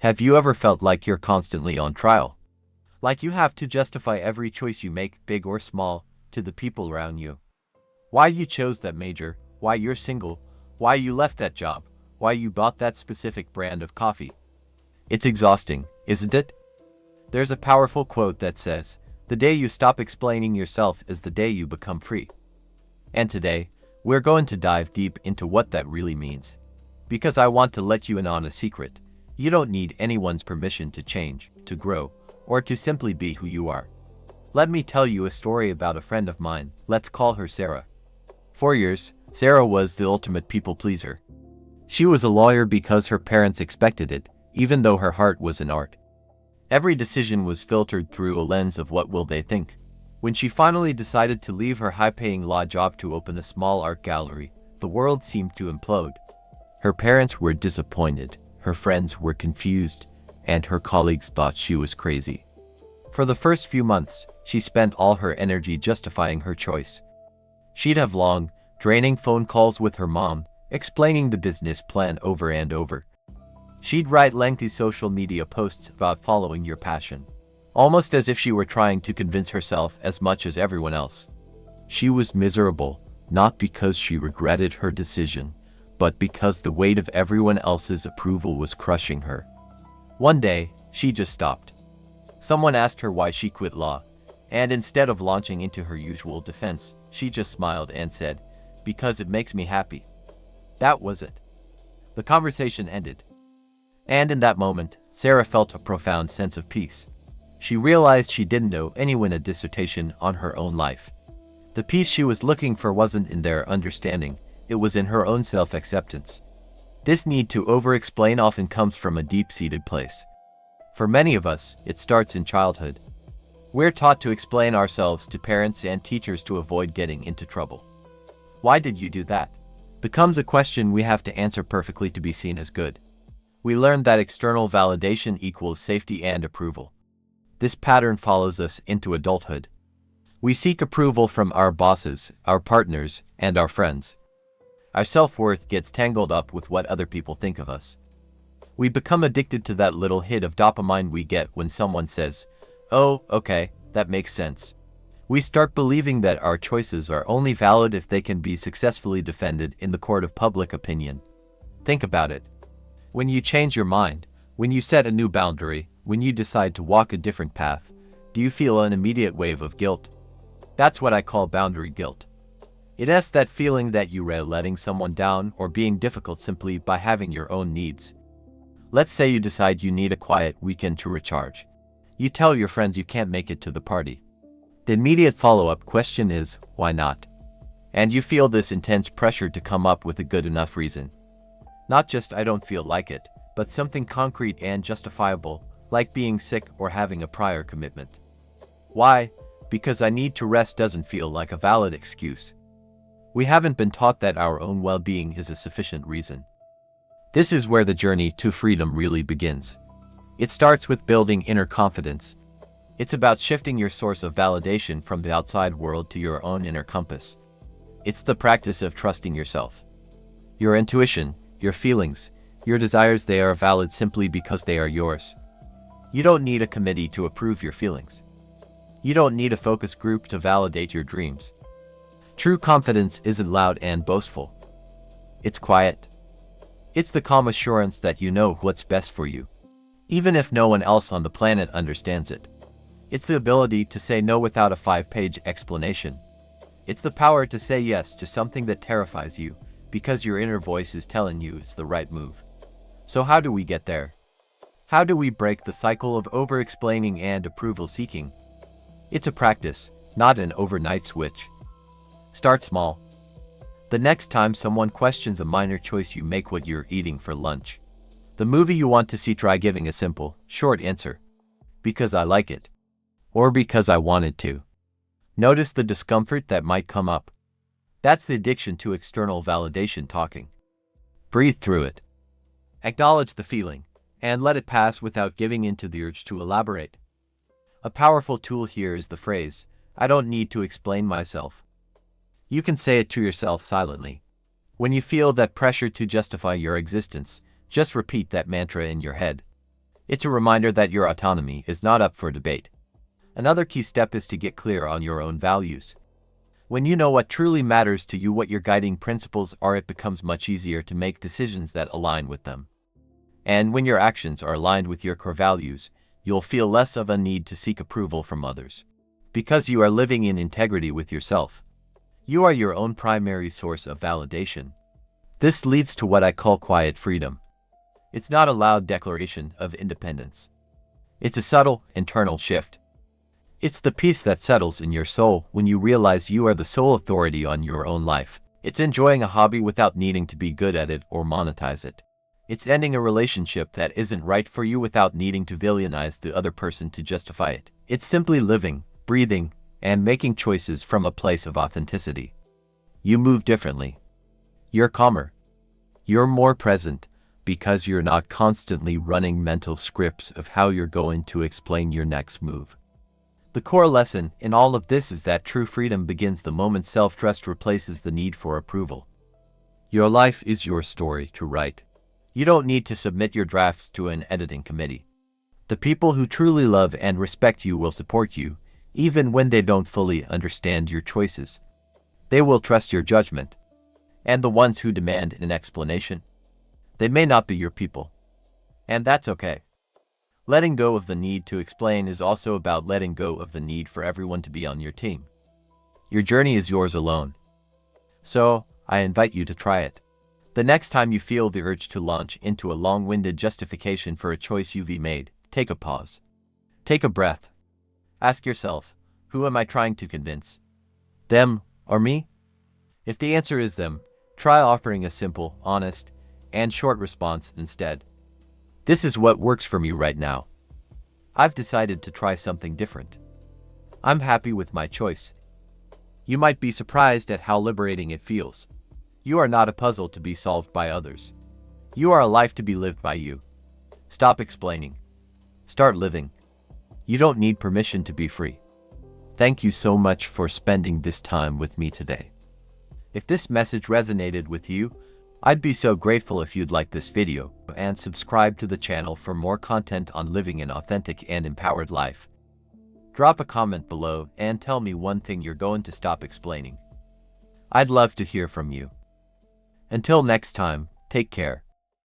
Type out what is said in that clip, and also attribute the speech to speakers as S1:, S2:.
S1: Have you ever felt like you're constantly on trial? Like you have to justify every choice you make, big or small, to the people around you? Why you chose that major, why you're single, why you left that job, why you bought that specific brand of coffee. It's exhausting, isn't it? There's a powerful quote that says, "The day you stop explaining yourself is the day you become free." And today, we're going to dive deep into what that really means. Because I want to let you in on a secret. You don't need anyone's permission to change, to grow, or to simply be who you are. Let me tell you a story about a friend of mine. Let's call her Sarah. For years, Sarah was the ultimate people pleaser. She was a lawyer because her parents expected it, even though her heart was in art. Every decision was filtered through a lens of what will they think. When she finally decided to leave her high-paying law job to open a small art gallery, the world seemed to implode. Her parents were disappointed, her friends were confused, and her colleagues thought she was crazy. For the first few months, she spent all her energy justifying her choice. She'd have long, draining phone calls with her mom, explaining the business plan over and over. She'd write lengthy social media posts about following your passion, almost as if she were trying to convince herself as much as everyone else. She was miserable, not because she regretted her decision, but because the weight of everyone else's approval was crushing her. One day, she just stopped. Someone asked her why she quit law, and instead of launching into her usual defense, she just smiled and said, "Because it makes me happy." That was it. The conversation ended. And in that moment, Sarah felt a profound sense of peace. She realized she didn't owe anyone a dissertation on her own life. The peace she was looking for wasn't in their understanding, it was in her own self-acceptance. This need to over-explain often comes from a deep-seated place. For many of us, it starts in childhood. We're taught to explain ourselves to parents and teachers to avoid getting into trouble. "Why did you do that?" becomes a question we have to answer perfectly to be seen as good. We learn that external validation equals safety and approval. This pattern follows us into adulthood. We seek approval from our bosses, our partners, and our friends. Our self-worth gets tangled up with what other people think of us. We become addicted to that little hit of dopamine we get when someone says, "Oh, okay, that makes sense." We start believing that our choices are only valid if they can be successfully defended in the court of public opinion. Think about it. When you change your mind, when you set a new boundary, when you decide to walk a different path, do you feel an immediate wave of guilt? That's what I call boundary guilt. It's that feeling that you are letting someone down or being difficult simply by having your own needs. Let's say you decide you need a quiet weekend to recharge. You tell your friends you can't make it to the party. The immediate follow-up question is, why not? And you feel this intense pressure to come up with a good enough reason. Not just "I don't feel like it," but something concrete and justifiable, like being sick or having a prior commitment. Why? Because "I need to rest" doesn't feel like a valid excuse. We haven't been taught that our own well-being is a sufficient reason. This is where the journey to freedom really begins. It starts with building inner confidence. It's about shifting your source of validation from the outside world to your own inner compass. It's the practice of trusting yourself. Your intuition, your feelings, your desires, they are valid simply because they are yours. You don't need a committee to approve your feelings. You don't need a focus group to validate your dreams. True confidence isn't loud and boastful. It's quiet. It's the calm assurance that you know what's best for you, even if no one else on the planet understands it. It's the ability to say no without a 5-page explanation. It's the power to say yes to something that terrifies you, because your inner voice is telling you it's the right move. So how do we get there? How do we break the cycle of over-explaining and approval-seeking? It's a practice, not an overnight switch. Start small. The next time someone questions a minor choice you make, what you're eating for lunch, the movie you want to see, try giving a simple, short answer. Because I like it. Or because I wanted to. Notice the discomfort that might come up. That's the addiction to external validation talking. Breathe through it. Acknowledge the feeling, and let it pass without giving in to the urge to elaborate. A powerful tool here is the phrase, "I don't need to explain myself." You can say it to yourself silently. When you feel that pressure to justify your existence, just repeat that mantra in your head. It's a reminder that your autonomy is not up for debate. Another key step is to get clear on your own values. When you know what truly matters to you, what your guiding principles are, it becomes much easier to make decisions that align with them. And when your actions are aligned with your core values, you'll feel less of a need to seek approval from others. Because you are living in integrity with yourself. You are your own primary source of validation. This leads to what I call quiet freedom. It's not a loud declaration of independence. It's a subtle, internal shift. It's the peace that settles in your soul when you realize you are the sole authority on your own life. It's enjoying a hobby without needing to be good at it or monetize it. It's ending a relationship that isn't right for you without needing to villainize the other person to justify it. It's simply living, breathing, and making choices from a place of authenticity. You move differently. You're calmer. You're more present because you're not constantly running mental scripts of how you're going to explain your next move. The core lesson in all of this is that true freedom begins the moment self-trust replaces the need for approval. Your life is your story to write. You don't need to submit your drafts to an editing committee. The people who truly love and respect you will support you, even when they don't fully understand your choices. They will trust your judgment. And the ones who demand an explanation, they may not be your people. And that's okay. Letting go of the need to explain is also about letting go of the need for everyone to be on your team. Your journey is yours alone. So, I invite you to try it. The next time you feel the urge to launch into a long-winded justification for a choice you've made, take a pause. Take a breath. Ask yourself, who am I trying to convince? Them or me? If the answer is them, try offering a simple, honest, and short response instead. This is what works for me right now. I've decided to try something different. I'm happy with my choice. You might be surprised at how liberating it feels. You are not a puzzle to be solved by others. You are a life to be lived by you. Stop explaining. Start living. You don't need permission to be free. Thank you so much for spending this time with me today. If this message resonated with you, I'd be so grateful if you'd like this video and subscribe to the channel for more content on living an authentic and empowered life. Drop a comment below and tell me one thing you're going to stop explaining. I'd love to hear from you. Until next time, take care.